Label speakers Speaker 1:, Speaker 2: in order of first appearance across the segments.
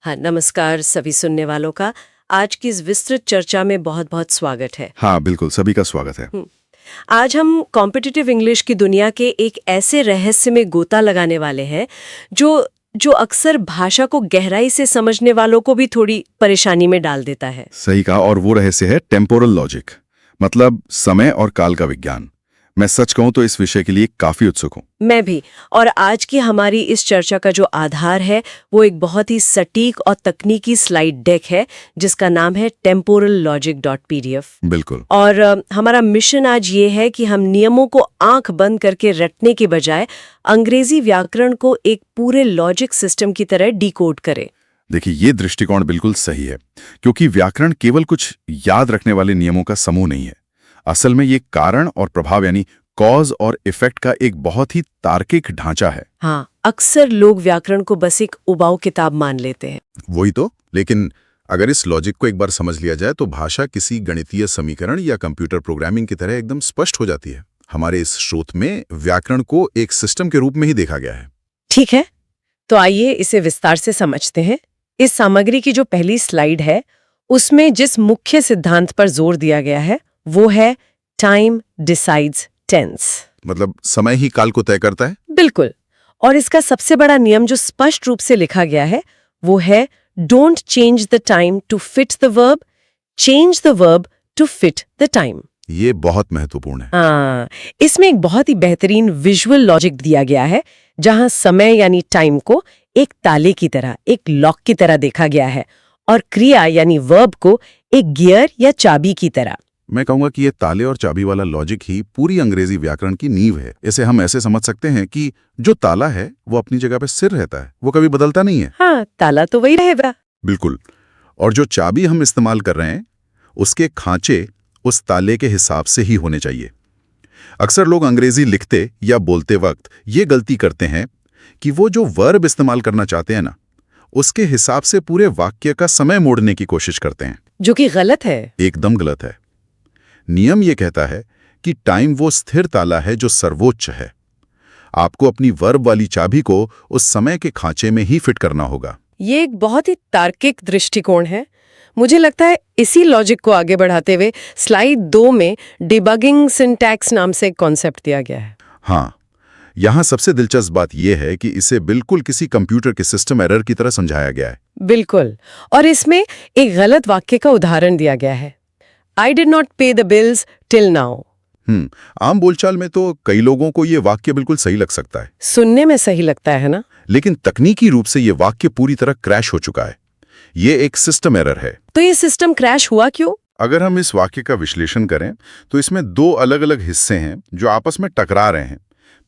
Speaker 1: हाँ, नमस्कार सभी सुनने वालों का। आज की इस विस्तृत चर्चा में बहुत बहुत स्वागत है।
Speaker 2: हाँ बिल्कुल, सभी का स्वागत है।
Speaker 1: आज हम कॉम्पिटिटिव इंग्लिश की दुनिया के एक ऐसे रहस्य में गोता लगाने वाले हैं जो जो अक्सर भाषा को गहराई से समझने वालों को भी थोड़ी परेशानी में डाल देता है।
Speaker 2: सही कहा, और वो रहस्य है टेम्पोरल लॉजिक, मतलब समय और काल का विज्ञान। मैं सच कहूं तो इस विषय के लिए काफी उत्सुक हूं।
Speaker 1: मैं भी। और आज की हमारी इस चर्चा का जो आधार है वो एक बहुत ही सटीक और तकनीकी स्लाइड डेक है जिसका नाम है temporallogic.pdf।
Speaker 2: बिल्कुल।
Speaker 1: और हमारा मिशन आज ये है कि हम नियमों को आंख बंद करके रटने के बजाय अंग्रेजी व्याकरण को एक पूरे लॉजिक सिस्टम की तरह डिकोड करें।
Speaker 2: देखिए, ये दृष्टिकोण बिल्कुल सही है, क्योंकि व्याकरण केवल कुछ याद रखने वाले नियमों का समूह नहीं है। असल में ये कारण और प्रभाव यानी कॉज और इफेक्ट का एक बहुत ही तार्किक ढांचा है।
Speaker 1: हाँ, अक्सर लोग व्याकरण को बस एक उबाऊ किताब मान लेते हैं।
Speaker 3: वही तो। लेकिन अगर इस लॉजिक को एक बार समझ लिया जाए तो भाषा किसी गणितीय समीकरण या कंप्यूटर प्रोग्रामिंग की तरह एकदम स्पष्ट हो जाती है। हमारे इस स्रोत में व्याकरण को एक सिस्टम के रूप में ही देखा गया है।
Speaker 1: ठीक है, तो आइए इसे विस्तार से समझते हैं। इस सामग्री की जो पहली स्लाइड है उसमें जिस मुख्य सिद्धांत पर जोर दिया गया है वो है टाइम डिसाइड्स टेंस।
Speaker 3: मतलब समय ही काल को तय करता है।
Speaker 1: बिल्कुल। और इसका सबसे बड़ा नियम जो स्पष्ट रूप से लिखा गया है वो है don't change the time to fit the verb, change the verb to fit the time.
Speaker 3: ये बहुत महत्वपूर्ण है।
Speaker 1: हाँ, इसमें एक बहुत ही बेहतरीन विजुअल लॉजिक दिया गया है जहां समय यानी टाइम को एक ताले की तरह, एक लॉक की तरह देखा गया है और क्रिया यानी वर्ब को एक गियर या चाबी की तरह।
Speaker 3: मैं कहूंगा कि ये ताले और चाबी वाला लॉजिक ही पूरी अंग्रेजी व्याकरण की नींव है। इसे हम ऐसे समझ सकते हैं कि जो ताला है वो अपनी जगह पे स्थिर रहता है, वो कभी बदलता नहीं है।
Speaker 1: हाँ, ताला तो वही रहेगा।
Speaker 3: बिल्कुल। और जो चाबी हम इस्तेमाल कर रहे हैं उसके खांचे उस ताले के हिसाब से ही होने चाहिए। अक्सर लोग अंग्रेजी लिखते या बोलते वक्त ये गलती करते हैं कि वो जो वर्ब इस्तेमाल करना चाहते हैं ना, उसके हिसाब से पूरे वाक्य का समय मोड़ने की कोशिश करते हैं,
Speaker 1: जो कि गलत है।
Speaker 3: एकदम गलत है। नियम ये कहता है कि टाइम वो स्थिर ताला है जो सर्वोच्च है। आपको अपनी वर्ब वाली चाबी को उस समय के खांचे में ही फिट करना होगा।
Speaker 1: ये एक बहुत ही तार्किक दृष्टिकोण है। मुझे लगता है इसी लॉजिक को आगे बढ़ाते हुए स्लाइड 2 में डिबगिंग सिंटैक्स नाम से एक कॉन्सेप्ट दिया गया है।
Speaker 3: हाँ, यहाँ सबसे दिलचस्प बात यह है कि इसे बिल्कुल किसी कंप्यूटर के सिस्टम एरर की तरह समझाया गया है।
Speaker 1: बिल्कुल। और इसमें एक गलत वाक्य का उदाहरण दिया गया है, I did not pay the bills till now।
Speaker 3: आम बोलचाल में तो कई लोगों को ये वाक्य बिल्कुल सही लग सकता है,
Speaker 1: सुनने में सही लगता है ना?
Speaker 3: लेकिन तकनीकी रूप से ये वाक्य पूरी तरह क्रैश हो चुका है। ये एक सिस्टम एरर है।
Speaker 1: तो ये सिस्टम क्रैश हुआ क्यों?
Speaker 3: अगर हम इस वाक्य का विश्लेषण करें तो इसमें 2 अलग-अलग हिस्से हैं जो आपस में टकरा रहे हैं।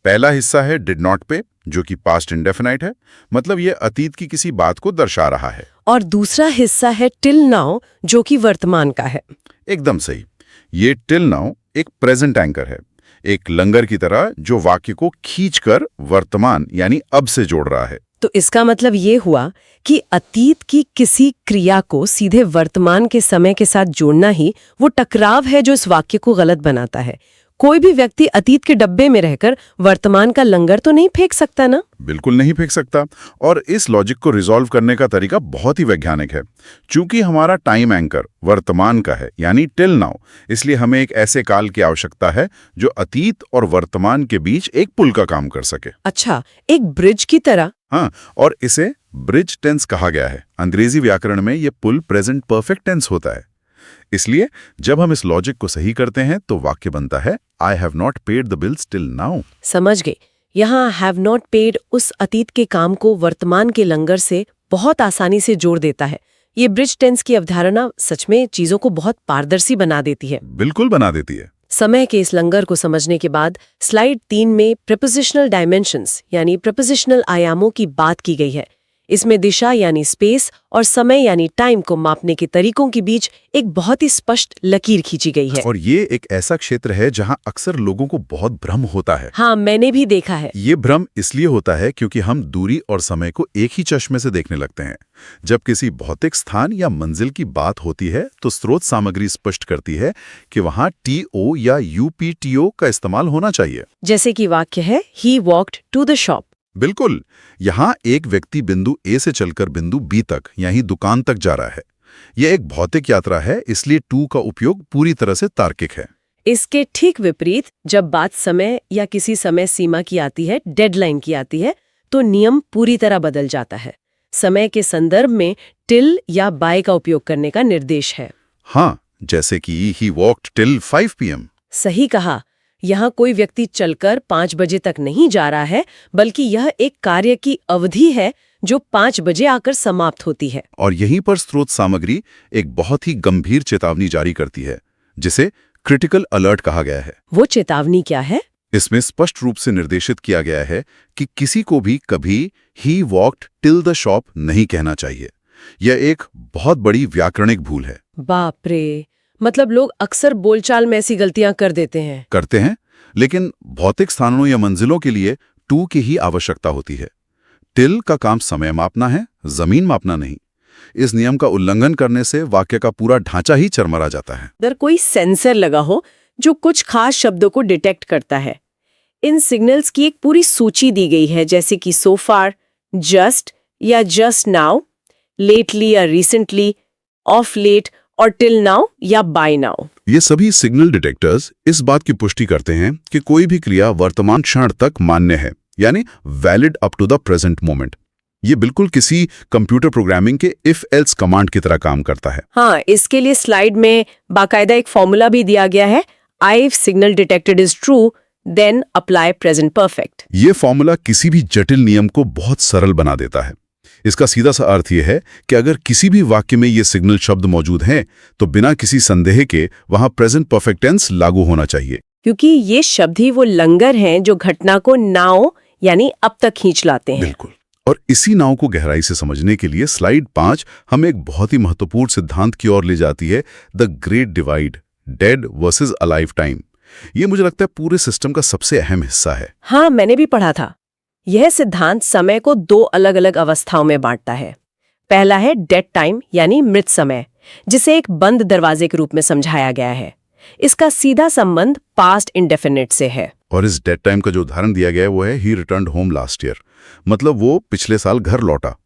Speaker 3: पहला हिस्सा है डिड नॉट पे, जो कि पास्ट इंडेफिनाइट है, मतलब ये अतीत की किसी बात को दर्शा रहा है।
Speaker 1: और दूसरा हिस्सा है टिल नाउ, जो कि वर्तमान का है।
Speaker 3: एकदम सही। ये टिल नाउ एक प्रेजेंट एंकर है, एक लंगर की तरह जो वाक्य को खींचकर वर्तमान यानी अब से जोड़ रहा है।
Speaker 1: तो इसका मतलब ये हुआ कि अतीत की किसी क्रिया को सीधे वर्तमान के समय के साथ जोड़ना ही वो टकराव है जो इस वाक्य को गलत बनाता है। कोई भी व्यक्ति अतीत के डब्बे में रहकर वर्तमान का लंगर तो नहीं फेंक सकता ना?
Speaker 3: बिल्कुल नहीं फेंक सकता। और इस लॉजिक को रिजॉल्व करने का तरीका बहुत ही वैज्ञानिक है। चूंकि हमारा टाइम एंकर वर्तमान का है यानी टिल नाउ, इसलिए हमें एक ऐसे काल की आवश्यकता है जो अतीत और वर्तमान के बीच एक पुल का काम कर सके।
Speaker 1: अच्छा, एक ब्रिज की तरह।
Speaker 3: हाँ, और इसे ब्रिज टेंस कहा गया है। अंग्रेजी व्याकरण में ये पुल प्रेजेंट परफेक्ट टेंस होता है। इसलिए जब हम इस लॉजिक को सही करते हैं तो वाक्य बनता है I have not paid the bills till now.
Speaker 1: समझ गए। यहाँ हैव नॉट पेड उस अतीत के काम को वर्तमान के लंगर से बहुत आसानी से जोड़ देता है। ये ब्रिज टेंस की अवधारणा सच में चीजों को बहुत पारदर्शी बना देती है।
Speaker 3: बिल्कुल बना देती है।
Speaker 1: समय के इस लंगर को समझने के बाद स्लाइड 3 में प्रीपोजिशनल डायमेंशंस यानी प्रीपोजिशनल आयामों की बात की गई है। इसमें दिशा यानी स्पेस और समय यानी टाइम को मापने के तरीकों के बीच एक बहुत ही स्पष्ट लकीर खींची गई है।
Speaker 3: और ये एक ऐसा क्षेत्र है जहां अक्सर लोगों को बहुत भ्रम होता है।
Speaker 1: हाँ, मैंने भी देखा है।
Speaker 3: ये भ्रम इसलिए होता है क्योंकि हम दूरी और समय को एक ही चश्मे से देखने लगते हैं। जब किसी भौतिक स्थान या मंजिल की बात होती है तो स्रोत सामग्री स्पष्ट करती है कि वहां TO या UPTO का इस्तेमाल होना चाहिए।
Speaker 1: जैसे कि वाक्य है ही वॉक्ड टू द शॉप।
Speaker 3: बिल्कुल। यहाँ एक व्यक्ति बिंदु ए से चलकर बिंदु बी तक यानी दुकान तक जा रहा है। यह एक भौतिक यात्रा है, इसलिए टू का उपयोग पूरी तरह से तार्किक है।
Speaker 1: इसके ठीक विपरीत जब बात समय या किसी समय सीमा की आती है, डेडलाइन की आती है, तो नियम पूरी तरह बदल जाता है। समय के संदर्भ में टिल या बाय का उपयोग करने का निर्देश है।
Speaker 3: हाँ, जैसे कि ही वॉक्ड टिल 5 PM।
Speaker 1: सही कहा। यहाँ कोई व्यक्ति चलकर 5 बजे तक नहीं जा रहा है, बल्कि यह एक कार्य की अवधि है जो 5 बजे आकर समाप्त होती है।
Speaker 3: और यहीं पर स्रोत सामग्री एक बहुत ही गंभीर चेतावनी जारी करती है, जिसे क्रिटिकल अलर्ट कहा गया है।
Speaker 1: वो चेतावनी क्या है?
Speaker 3: इसमें स्पष्ट रूप से निर्देशित किया गया है कि किसी को भी कभी ही वॉक्ड टिल द शॉप नहीं कहना चाहिए। यह एक बहुत बड़ी व्याकरणिक भूल है।
Speaker 1: बाप रे, मतलब लोग अक्सर बोलचाल में ऐसी गलतियां करते हैं।
Speaker 3: लेकिन भौतिक स्थानों या मंजिलों के लिए टू की ही आवश्यकता होती है। टिल का काम समय मापना है, जमीन मापना नहीं। इस नियम का उल्लंघन करने से वाक्य का पूरा ढांचा ही चरमरा जाता है।
Speaker 1: अगर कोई सेंसर लगा हो जो कुछ खास शब्दों को डिटेक्ट करता है, इन सिग्नल्स की एक पूरी सूची दी गई है, जैसे कि सो फार, जस्ट या जस्ट नाउ, लेटली या रिसेंटली, ऑफ लेट और टिल नाउ या बाय नाउ।
Speaker 3: ये सभी सिग्नल डिटेक्टर्स इस बात की पुष्टि करते हैं कि कोई भी क्रिया वर्तमान क्षण तक मान्य है, यानी valid up to the present moment. ये बिल्कुल किसी कंप्यूटर प्रोग्रामिंग के इफ एल्स कमांड की तरह काम करता है।
Speaker 1: हाँ, इसके लिए स्लाइड में बाकायदा एक फॉर्मूला भी दिया गया है। If signal detected is true, then apply present perfect.
Speaker 3: ये फॉर्मूला किसी भी जटिल नियम को बहुत सरल बना देता है। इसका सीधा सा अर्थ यह है कि अगर किसी भी वाक्य में ये सिग्नल शब्द मौजूद हैं, तो बिना किसी संदेह के वहां प्रेजेंट परफेक्ट टेंस लागू होना चाहिए।
Speaker 1: क्योंकि ये शब्द ही वो लंगर हैं जो घटना को नाव यानी अब तक खींच लाते हैं।
Speaker 3: बिल्कुल। और इसी नाव को गहराई से समझने के लिए स्लाइड 5 हमें एक बहुत ही महत्वपूर्ण सिद्धांत की ओर ले जाती है, the great divide, dead versus alive time. ये मुझे लगता है पूरे सिस्टम का सबसे अहम हिस्सा है।
Speaker 1: हाँ, मैंने भी पढ़ा था। यह सिद्धांत समय को 2 अलग-अलग अवस्थाओं में बांटता है। पहला है डेड टाइम यानी मृत समय, जिसे एक बंद दरवाजे के रूप में समझाया गया है। इसका सीधा संबंध पास्ट इंडेफिनिट से है।
Speaker 3: और इस डेड टाइम का जो उदाहरण दिया गया है वो है ही रिटर्न्ड होम लास्ट ईयर, मतलब वो पिछले साल घर लौटा।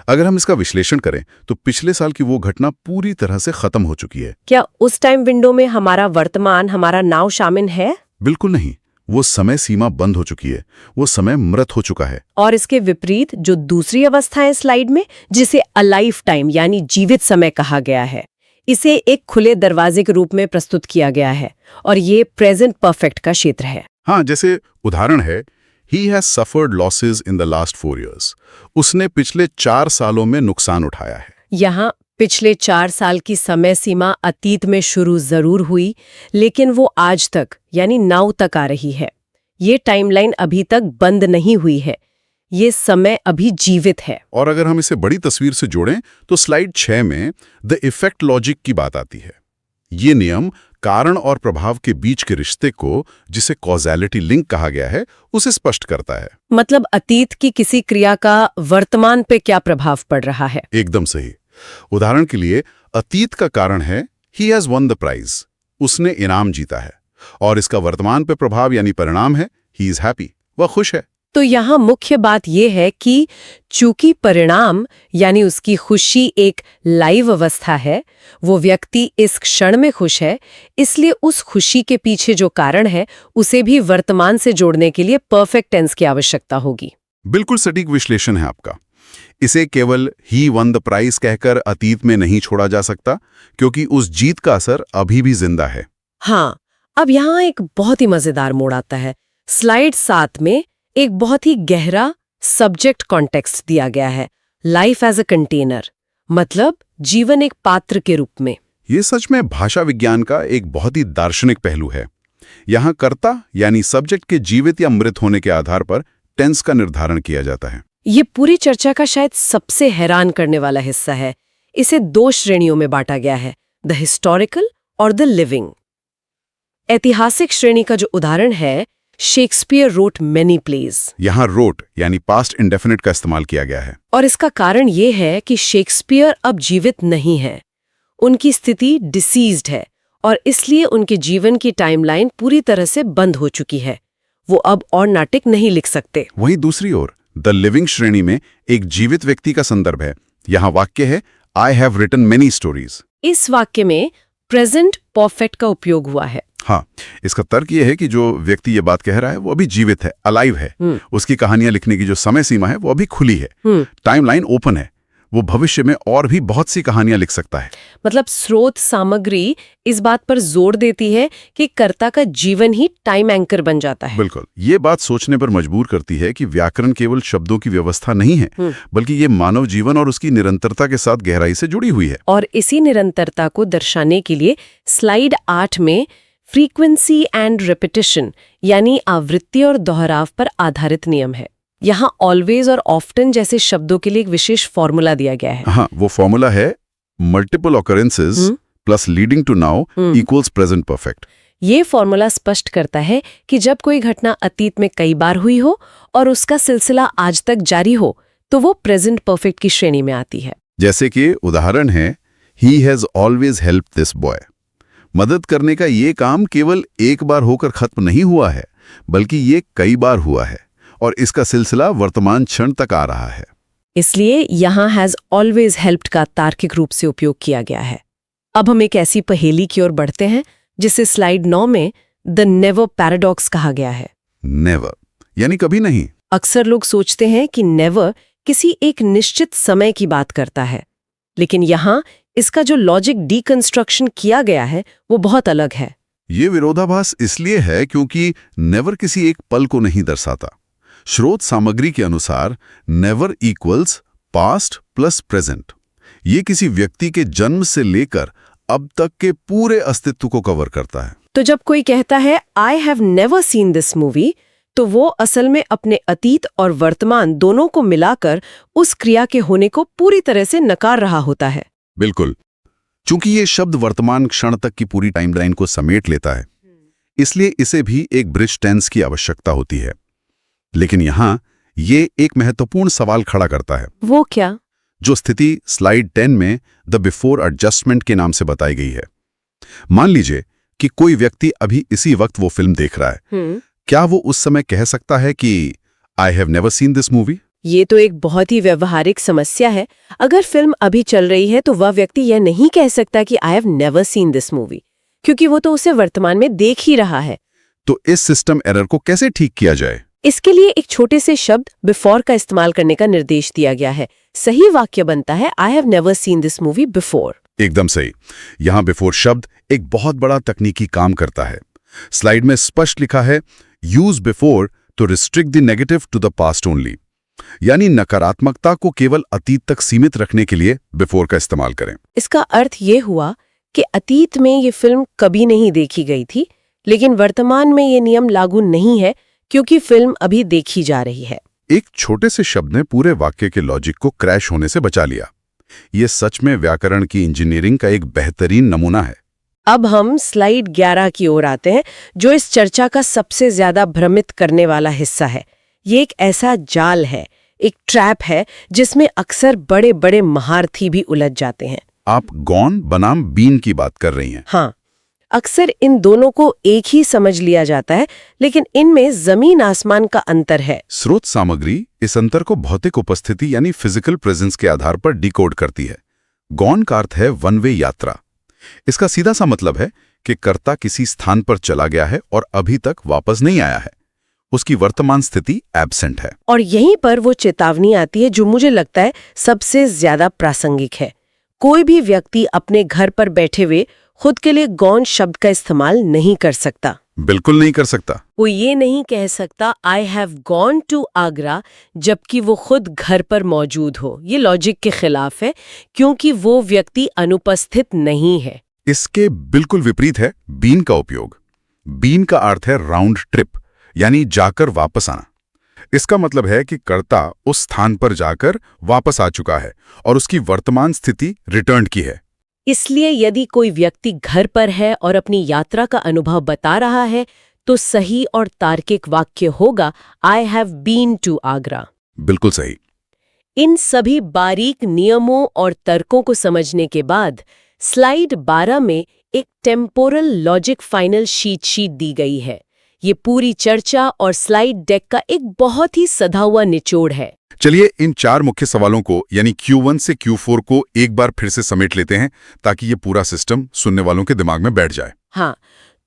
Speaker 3: अगर हम इसका विश्लेषण करें तो पिछले साल की वो घटना पूरी तरह से खत्म हो चुकी है।
Speaker 1: क्या उस टाइम विंडो में हमारा वर्तमान, हमारा नाउ शामिल है?
Speaker 3: बिल्कुल नहीं। वो समय सीमा बंद हो चुकी है, वो समय मृत हो चुका है।
Speaker 1: और इसके विपरीत जो दूसरी अवस्था है स्लाइड में, जिसे अलाइव टाइम यानी जीवित समय कहा गया है, इसे एक खुले दरवाजे के रूप में प्रस्तुत किया गया है और ये प्रेजेंट परफेक्ट का क्षेत्र है।
Speaker 3: हाँ, जैसे उदाहरण है, He has suffered losses in the last 4 years. उसने पिछले 4 सालों में नुकसान उठाया है।
Speaker 1: यहाँ पिछले 4 साल की समय सीमा अतीत में शुरू जरूर हुई, लेकिन वो आज तक यानी नाउ तक आ रही है। ये टाइमलाइन अभी तक बंद नहीं हुई है, ये समय अभी जीवित है।
Speaker 3: और अगर हम इसे बड़ी तस्वीर से जोड़ें तो स्लाइड 6 में द इफेक्ट लॉजिक की बात आती है। ये नियम कारण और प्रभाव के बीच के रिश्ते को, जिसे कॉज़ैलिटी लिंक कहा गया है, उसे स्पष्ट करता है।
Speaker 1: मतलब अतीत की किसी क्रिया का वर्तमान पे क्या प्रभाव पड़ रहा है।
Speaker 3: एकदम सही। उदाहरण के लिए अतीत का कारण है he has won the prize, उसने इनाम जीता है। और इसका वर्तमान पे प्रभाव यानी परिणाम है ही इज हैप्पी, वह खुश है।
Speaker 1: तो यहाँ मुख्य बात यह है कि चूंकि परिणाम यानी उसकी खुशी एक लाइव अवस्था है, वो व्यक्ति इस क्षण में खुश है, इसलिए उस खुशी के पीछे जो कारण है उसे भी वर्तमान से जोड़ने के लिए परफेक्ट टेंस की आवश्यकता होगी।
Speaker 3: बिल्कुल सटीक विश्लेषण है आपका। इसे केवल ही वन द प्राइज कहकर अतीत में नहीं छोड़ा जा सकता, क्योंकि उस जीत का असर अभी भी जिंदा है।
Speaker 1: हाँ, अब यहाँ एक बहुत ही मजेदार मोड़ आता है। स्लाइड 7 में एक बहुत ही गहरा सब्जेक्ट कॉन्टेक्स्ट दिया गया है, लाइफ एज अ कंटेनर, मतलब जीवन एक पात्र के रूप में।
Speaker 3: ये सच में भाषा विज्ञान का एक बहुत ही दार्शनिक पहलू है। यहाँ कर्ता यानी सब्जेक्ट के जीवित या मृत होने के आधार पर टेंस का निर्धारण किया जाता है।
Speaker 1: ये पूरी चर्चा का शायद सबसे हैरान करने वाला हिस्सा है। इसे 2 श्रेणियों में बांटा गया है, द हिस्टोरिकल और द लिविंग। ऐतिहासिक श्रेणी का जो उदाहरण है, शेक्सपियर रोट मेनी प्लेज।
Speaker 3: यहाँ रोट यानी पास्ट इंडेफिनिट का इस्तेमाल किया गया है।
Speaker 1: और इसका कारण ये है कि शेक्सपियर अब जीवित नहीं है, उनकी स्थिति डिसीज्ड है और इसलिए उनके जीवन की टाइमलाइन पूरी तरह से बंद हो चुकी है। वो अब और नाटक नहीं लिख सकते।
Speaker 3: वहीं दूसरी ओर द लिविंग श्रेणी में एक जीवित व्यक्ति का संदर्भ है। यहाँ वाक्य है, I have written many stories.
Speaker 1: इस वाक्य में प्रेजेंट परफेक्ट का उपयोग हुआ है।
Speaker 3: हाँ, इसका तर्क यह है कि जो व्यक्ति ये बात कह रहा है वो अभी जीवित है, अलाइव है। उसकी कहानियां लिखने की जो समय सीमा है वो अभी खुली है, टाइमलाइन ओपन है। वो भविष्य में और भी बहुत सी कहानियां लिख सकता है।
Speaker 1: मतलब स्रोत सामग्री इस बात पर जोर देती है कि कर्ता का जीवन ही टाइम एंकर बन जाता है।
Speaker 3: बिल्कुल, ये बात सोचने पर मजबूर करती है कि व्याकरण केवल शब्दों की व्यवस्था नहीं है, बल्कि ये मानव जीवन और उसकी निरंतरता के साथ गहराई से जुड़ी हुई है।
Speaker 1: और इसी निरंतरता को दर्शाने के लिए स्लाइड 8 में फ्रीक्वेंसी एंड रिपीटिशन यानी आवृत्ति और दोहराव पर आधारित नियम है। यहाँ ऑलवेज और ऑफ्टन जैसे शब्दों के लिए एक विशेष फॉर्मूला दिया गया है।
Speaker 3: हाँ, वो फॉर्मूला है multiple occurrences plus leading to now equals present perfect.
Speaker 1: ये फॉर्मूला स्पष्ट करता है कि जब कोई घटना अतीत में कई बार हुई हो और उसका सिलसिला आज तक जारी हो तो वो प्रेजेंट परफेक्ट की श्रेणी में आती है।
Speaker 3: जैसे कि उदाहरण है, he has always helped this boy. मदद करने का ये काम केवल एक बार होकर खत्म नहीं हुआ है, बल्कि ये कई बार हुआ है और इसका सिलसिला वर्तमान क्षण तक आ रहा है।
Speaker 1: इसलिए यहाँ हैज ऑलवेज हेल्प्ड का तार्किक रूप से उपयोग किया गया है। अब हम एक ऐसी पहेली की ओर बढ़ते हैं जिसे स्लाइड 9 में द नेवर पैराडॉक्स कहा गया है।
Speaker 3: नेवर यानी कभी नहीं।
Speaker 1: अक्सर लोग सोचते हैं कि नेवर किसी एक निश्चित समय की बात करता है, लेकिन यहाँ इसका जो लॉजिक डीकंस्ट्रक्शन किया गया है वो बहुत अलग है।
Speaker 3: ये विरोधाभास इसलिए है क्योंकि नेवर किसी एक पल को नहीं दर्शाता। स्रोत सामग्री के अनुसार never equals past plus present. ये किसी व्यक्ति के जन्म से लेकर अब तक के पूरे अस्तित्व को कवर करता है।
Speaker 1: तो जब कोई कहता है I have never seen this movie, तो वो असल में अपने अतीत और वर्तमान दोनों को मिलाकर उस क्रिया के होने को पूरी तरह से नकार रहा होता है।
Speaker 3: बिल्कुल, चूंकि ये शब्द वर्तमान क्षण तक की पूरी टाइमलाइन को समेट लेता है, इसलिए इसे भी एक ब्रिज टेंस की आवश्यकता होती है। लेकिन यहां ये एक महत्वपूर्ण सवाल खड़ा करता है।
Speaker 1: वो क्या?
Speaker 3: जो स्थिति स्लाइड 10 में द बिफोर एडजस्टमेंट के नाम से बताई गई है। मान लीजिए कि कोई व्यक्ति अभी इसी वक्त वो फिल्म देख रहा है। क्या वो उस समय कह सकता है कि I have never seen this movie?
Speaker 1: ये तो एक बहुत ही व्यवहारिक समस्या है। अगर फिल्म अभी चल रही है तो वह व्यक्ति यह नहीं कह सकता कि I have never seen this movie, क्योंकि वो तो उसे वर्तमान में देख ही रहा है।
Speaker 3: तो इस सिस्टम एरर को कैसे ठीक किया जाए?
Speaker 1: इसके लिए एक छोटे से शब्द बिफोर का इस्तेमाल करने का निर्देश दिया गया है। सही वाक्य बनता है I have never seen this movie before.
Speaker 3: एकदम सही। यहां बिफोर शब्द एक बहुत बड़ा तकनीकी काम करता है। स्लाइड में स्पष्ट लिखा है, use before to restrict the negative to the past only, यानी नकारात्मकता को केवल अतीत तक सीमित रखने के लिए बिफोर का इस्तेमाल करें।
Speaker 1: इसका अर्थ ये हुआ कि अतीत में ये फिल्म कभी नहीं देखी गई थी, लेकिन वर्तमान में ये नियम लागू नहीं है क्योंकि फिल्म अभी देखी जा रही है।
Speaker 3: एक छोटे से शब्द ने पूरे वाक्य के लॉजिक को क्रैश होने से बचा लिया। ये सच में व्याकरण की इंजीनियरिंग का एक बेहतरीन नमूना है।
Speaker 1: अब हम स्लाइड 11 की ओर आते हैं, जो इस चर्चा का सबसे ज्यादा भ्रमित करने वाला हिस्सा है। ये एक ऐसा जाल है, एक ट्रैप है, जिसमें अक्सर बड़े बड़े महारथी भी उलझ जाते हैं।
Speaker 3: आप गॉन बनाम बीन की बात कर रही हैं।
Speaker 1: हाँ, अक्सर इन दोनों को एक ही समझ लिया जाता है, लेकिन इनमें जमीन आसमान का अंतर है।
Speaker 3: स्रोत सामग्री इस अंतर को भौतिक उपस्थिति यानी फिजिकल प्रेजेंस के आधार पर डिकोड करती है। गॉन का अर्थ है वन वे यात्रा। इसका सीधा सा मतलब है कि कर्ता किसी स्थान पर चला गया है और अभी तक वापस नहीं आया है। उसकी वर्तमान स्थिति एब्सेंट है।
Speaker 1: और यहीं पर वो चेतावनी आती है जो मुझे लगता है सबसे ज्यादा प्रासंगिक है। कोई भी व्यक्ति अपने घर पर बैठे हुए खुद के लिए गौन शब्द का इस्तेमाल नहीं कर सकता।
Speaker 3: बिल्कुल नहीं कर सकता।
Speaker 1: वो ये नहीं कह सकता I have gone to Agra जबकि वो खुद घर पर मौजूद हो। ये लॉजिक के खिलाफ है, क्योंकि वो व्यक्ति अनुपस्थित नहीं है।
Speaker 3: इसके बिल्कुल विपरीत है बीन का उपयोग। बीन का अर्थ है राउंड ट्रिप, यानी जाकर वापस आना। इसका मतलब है कि कर्ता उस स्थान पर जाकर वापस आ चुका है और उसकी वर्तमान स्थिति रिटर्न की है।
Speaker 1: इसलिए यदि कोई व्यक्ति घर पर है और अपनी यात्रा का अनुभव बता रहा है, तो सही और तार्किक वाक्य होगा I have been to Agra.
Speaker 3: बिल्कुल सही।
Speaker 1: इन सभी बारीक नियमों और तर्कों को समझने के बाद स्लाइड 12 में एक टेम्पोरल लॉजिक फाइनल शीट दी गई है। ये पूरी चर्चा और स्लाइड डेक का एक बहुत ही सधा हुआ निचोड़ है।
Speaker 2: चलिए इन 4 मुख्य सवालों को यानी Q1 से Q4 को एक बार फिर से समेट लेते हैं ताकि ये पूरा सिस्टम सुनने वालों के दिमाग में बैठ जाए।
Speaker 1: हाँ,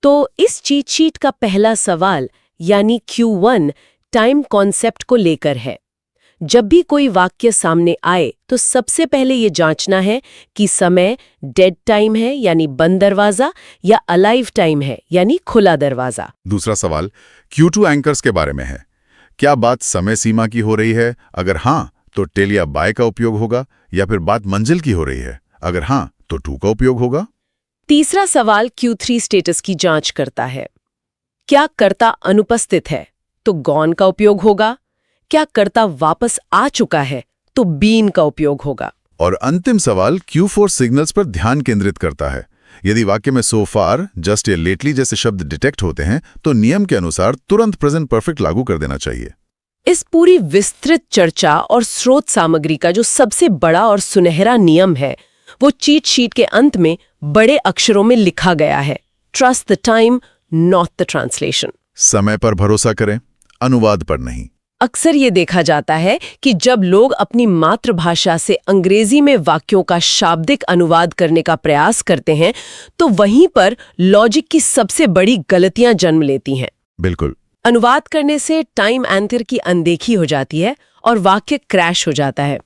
Speaker 1: तो इस चीट शीट का पहला सवाल यानी Q1 टाइम कॉन्सेप्ट को लेकर है। जब भी कोई वाक्य सामने आए तो सबसे पहले ये जांचना है कि समय डेड टाइम है यानी बंद दरवाजा या अलाइव टाइम है यानी खुला दरवाजा।
Speaker 2: दूसरा सवाल Q2 एंकर्स के बारे में है। क्या बात समय सीमा की हो रही है? अगर हाँ तो टेल या बाय का उपयोग होगा, या फिर बात मंजिल की हो रही है? अगर हाँ तो टू का उपयोग होगा।
Speaker 1: तीसरा सवाल Q3 स्टेटस की जांच करता है। क्या कर्ता अनुपस्थित है तो गॉन का उपयोग होगा, क्या कर्ता वापस आ चुका है तो बीन का उपयोग होगा।
Speaker 3: और अंतिम सवाल Q4 सिग्नल्स पर ध्यान केंद्रित करता है। यदि वाक्य में सो फार, जस्ट या लेटली जैसे शब्द डिटेक्ट होते हैं तो नियम के अनुसार तुरंत प्रेजेंट परफेक्ट लागू कर देना चाहिए।
Speaker 1: इस पूरी विस्तृत चर्चा और स्रोत सामग्री का जो सबसे बड़ा और सुनहरा नियम है वो चीट शीट के अंत में बड़े अक्षरों में लिखा गया है। Trust the time, not the translation.
Speaker 3: समय पर भरोसा करें, अनुवाद पर नहीं।
Speaker 1: अक्सर ये देखा जाता है कि जब लोग अपनी मातृभाषा से अंग्रेजी में वाक्यों का शाब्दिक अनुवाद करने का प्रयास करते हैं तो वहीं पर लॉजिक की सबसे बड़ी गलतियां जन्म लेती हैं।
Speaker 3: बिल्कुल।
Speaker 1: अनुवाद करने से टाइम एंकर की अनदेखी हो जाती है और वाक्य क्रैश हो जाता है।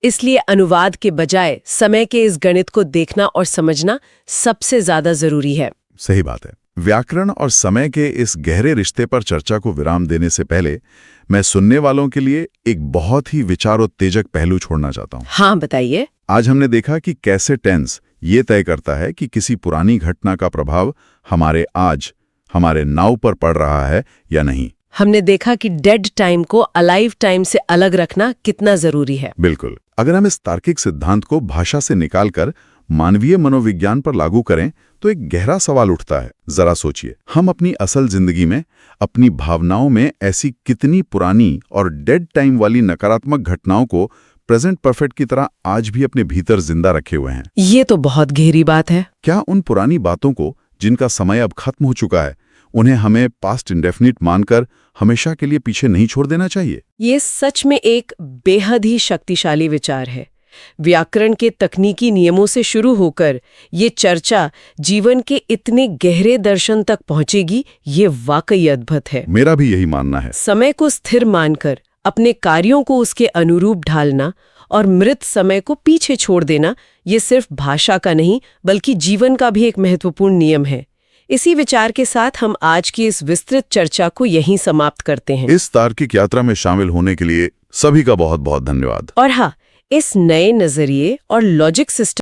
Speaker 1: इसलिए अनुवाद के बजाय समय के इस गणित को देखना और समझना सबसे ज्यादा जरूरी है।
Speaker 3: सही बात है। व्याकरण और समय के इस गहरे रिश्ते पर चर्चा को विराम देने से पहले मैं सुनने वालों के लिए एक बहुत ही विचारोत्तेजक पहलू छोड़ना चाहता हूँ।
Speaker 1: हाँ, बताइए।
Speaker 3: आज हमने देखा कि कैसे टेंस ये तय करता है कि किसी पुरानी घटना का प्रभाव हमारे आज, हमारे नाउ पर पड़ रहा है या नहीं।
Speaker 1: हमने देखा कि डेड टाइम को अलाइव टाइम से अलग रखना कितना जरूरी है।
Speaker 3: बिल्कुल। अगर हम इस तार्किक सिद्धांत को भाषा से निकालकर मानवीय मनोविज्ञान पर लागू करें तो एक गहरा सवाल उठता है। जरा सोचिए, हम अपनी असल जिंदगी में, अपनी भावनाओं में ऐसी कितनी पुरानी और डेड टाइम वाली नकारात्मक घटनाओं को प्रेजेंट परफेक्ट की तरह आज भी अपने भीतर जिंदा रखे हुए हैं।
Speaker 1: ये तो बहुत गहरी बात है।
Speaker 3: क्या उन पुरानी बातों को, जिनका समय अब खत्म हो चुका है, उन्हें हमें पास्ट इंडेफिनिट मानकर हमेशा के लिए पीछे नहीं छोड़ देना चाहिए?
Speaker 1: ये सच में एक बेहद ही शक्तिशाली विचार है। व्याकरण के तकनीकी नियमों से शुरू होकर ये चर्चा जीवन के इतने गहरे दर्शन तक पहुंचेगी, ये वाकई अद्भुत है।
Speaker 3: मेरा भी यही मानना है।
Speaker 1: समय को स्थिर मानकर अपने कार्यों को उसके अनुरूप ढालना और मृत समय को पीछे छोड़ देना, ये सिर्फ भाषा का नहीं बल्कि जीवन का भी एक महत्वपूर्ण नियम है। इसी विचार के साथ हम आज की इस विस्तृत चर्चा को यहीं समाप्त करते हैं।
Speaker 3: इस तार्किक यात्रा में शामिल होने के लिए सभी का बहुत बहुत धन्यवाद।
Speaker 1: और हाँ, इस नए नजरिए और लॉजिक सिस्टम